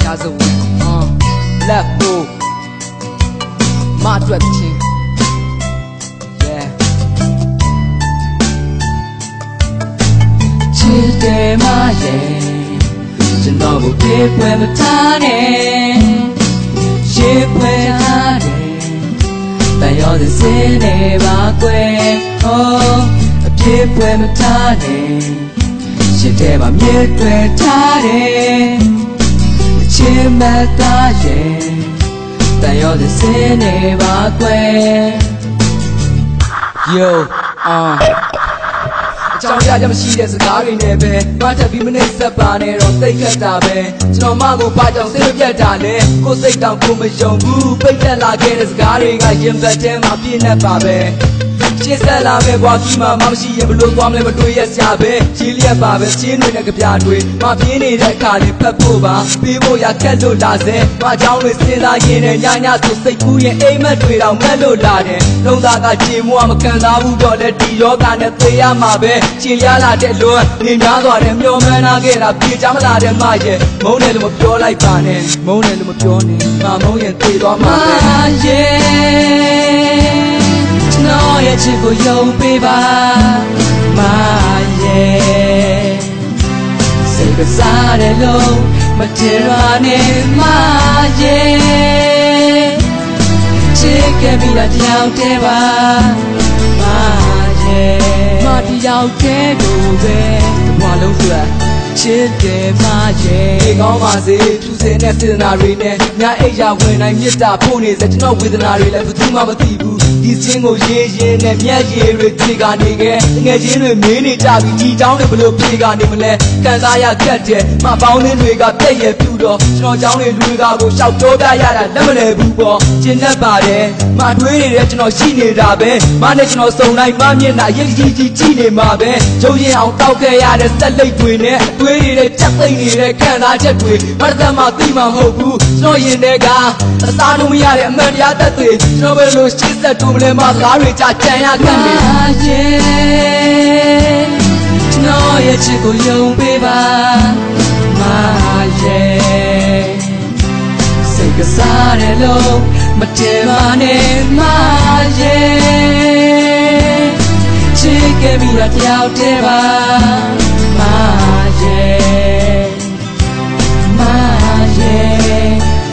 များဆုံးလက်ကိုမအတွက်ချင်း yeah ချစ်တယ်မရဲ့ကျွန်တော်ကိုပြေးပွဲမထားနဲ့ရှေ့ပွဲထားတယ်တန်ရောစင်းနေပါကွယ်အပြေးပွဲမထားနဲ့ရှစ်ထဲမှာမြေတွေ့ထားတယ်အချင်းမသားရဲ့တန်ရောစင်းနေပါကွယ် yo အကြောင်းပြချက်မရှိတဲ့စကားတွေနဲ့ပဲတွားတက်ပြီးမနေစက်ပါနဲ့တော့သိခက်တာပဲကျွန်တော်မကိုဘာကြောင့်စိတ်မပြတ်တာလဲကိုယ်စိတ်တောင်ကိုမယုံဘူးပိတ်သက်လာခဲ့တဲ့စကားတွေကရင်ဘတ်ထဲမှာပြည့်နေပါပဲရှင်းဆက်လာမဲ့ဘွားကြီးမှမရှိရင်ဘလို့သွားမလဲမတွေးရစရာပဲကြီးလျက်ပါပဲချင်းတွေနဲ့ကြပြတွေမပြင်းနေတဲ့အခါလေးဖတ်ဖို့ပါပြီးဖို့ရခက်လို့လာစေဘာကြောင့်လဲစဉ်းစားရင်နဲ့ညညဆိုစိတ်ကူးရဲ့အိမ်မက်တွေတော့မက်လို့လာတယ်လုံးသားကချေမွားမကန်သားဘူးတော့လေဒီယောဂနဲ့သေရမှာပဲချင်ရလာတဲ့လွန်နေများသွားတယ်မျောမှန်းလာခဲ့တာပြေချမလာတဲ့မရဲ့မုန်းတယ်လို့မပြောလိုက်ပါနဲ့မုန်းတယ်လို့မပြောနဲ့ငါမုန်းရင်သေသွားမှာပဲနော်ရဲ့ချစ်ကိုယုံပေးပါမရဲ့စိတ်ကစားတယ်လို့မတင်ရနဲ့မရဲ့ချစ်ခဲ့ပြီးတော့တယောက်တည်းပါမရဲ့မတယောက်တည်းကိုပဲဘဝလုံးအတွက်ချစ်တယ်မရဲ့ဒီကောင်းပါစေသူစင်တဲ့စေတနာတွေနဲ့ညအိပ်ရဝင်နိုင်မြတ်တာဖို့နေစေကျွန်တော်ဝေဒနာတွေလည်းဘယ်သူမှမသိဘူးဒီစင်းကိုရေးရင်းနဲ့မြက်ရည်တွေဖြေကနေခဲ့ငယ်ချင်းတွေမင်းနေကြပြီးဒီတောင်းတွေဘလို့ဖြေကနေမလဲကန်စားရခက်တယ်မပေါင်းင်းတွေကပြည့်ရပြူတော့ကျွန်တော်เจ้าတွေလူတွေကကိုရှောက်တော့ပြရတာလက်မလဲဘူးပေါ့ကျင်တတ်ပါတယ်မတွေးနေတဲ့ကျွန်တော်ရှိနေတာပဲမနဲ့ကျွန်တော်စုံလိုက်မမျက်နှာရည်ကြီးကြီးကြည့်နေမှာပဲကျုံရင်အောင်တောက်ခဲ့ရတဲ့စက်လိပ်တွေနဲ့တွေးနေတဲ့ချက်သိမ့်နေတဲ့ခံစားချက်တွေဘာသာမှသိမှာမဟုတ်ဘူးကျွန်တော်ရင်ထဲကအသားလုံးမရတဲ့အမှန်တရားသက်သေကျွန်တော်ပဲလို့ရှင်းသက်တူမလဲမစကားတွေကြကြံရခံနေကျွန်တော်ရဲ့ချစ်ကိုယုံပေးပါမရဲ့စိတ်ကစားတယ်လို့မတင်ပါနဲ့မရဲ့ချစ်ခဲ့ပြီးတော့တယောက်တည်းပါမရဲ့မရဲ့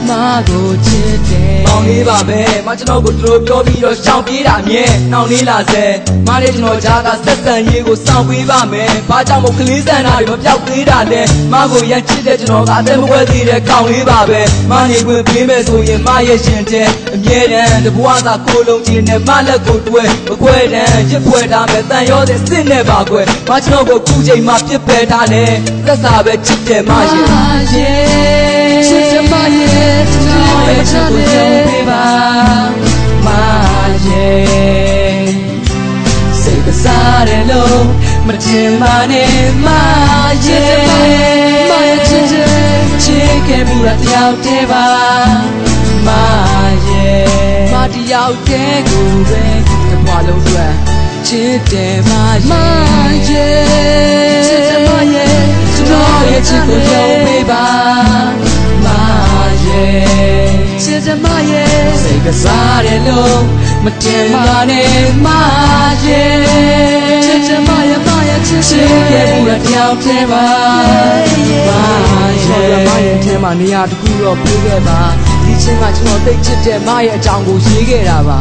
မကိုချစ်တယ်မောင်လေးပါပဲမကျွန်တော်ကိုတို့ပြောပြီးတော့ရှောင်ပြေးတာမြဲနှောင်လေးလာစေမလေးကျွန်တော်ကြားကဆက်ဆံရေးကိုစောင့်ပေးပါမယ်ဘာကြောင့်မို့ကလေးစံတာတွေမပြောက်သေးတာလဲမကိုရန်ချစ်တဲ့ကျွန်တော်ကအသက်မွေးသေးတဲ့ကောင်လေးပါပဲမနေခွင့်ပေးမယ်ဆိုရင်မရဲ့ရှင်တဲ့အမြဲတမ်းတဘွားသာကိုလုံးချင်းနဲ့မလက်ကိုတွဲမခွဲတမ်းရစ်ခွဲထားမယ်တန်ရောတဲ့စစ်နဲ့ပါကွယ်မကျွန်တော်ကိုခုချိန်မှပြစ်ပယ်ထားတယ်သက်သာပဲချစ်တယ်မရဲ့ချစ်တယ်မရဲ့ကျွန်တော်ရဲ့ချစ်ကိုယုံပေးပါမရဲ့စိတ်ကစားတယ်လို့မတင်ပါနဲ့မရဲ့ချစ်ခဲ့ပြီးတော့တယောက်တည်းပါမရဲ့မတယောက်တည်းကိုပဲတစ်ဘဝလုံးအတွက်ချစ်တယ်မရဲ့ချစ်တယ်မရဲ့ကျွန်တော်ရဲ့ချစ်ကိုယုံပေးပါမရဲ့ချစ်တယ်မရဲ့စိတ်ကစားတယ်လို့မတင်ပါနဲ့မရဲ့ချစ်တယ်မရဲ့ချစ်ခဲ့ပြီးတော့တယောက်တည်းပါမရဲ့ထဲမှာနေရာတစ်ခုတော့ပြေးခဲ့ပါဒီချင်းကကျွန်တော်သိချစ်တဲ့မရဲ့အကြောင်းကိုရေးခဲ့တာပါ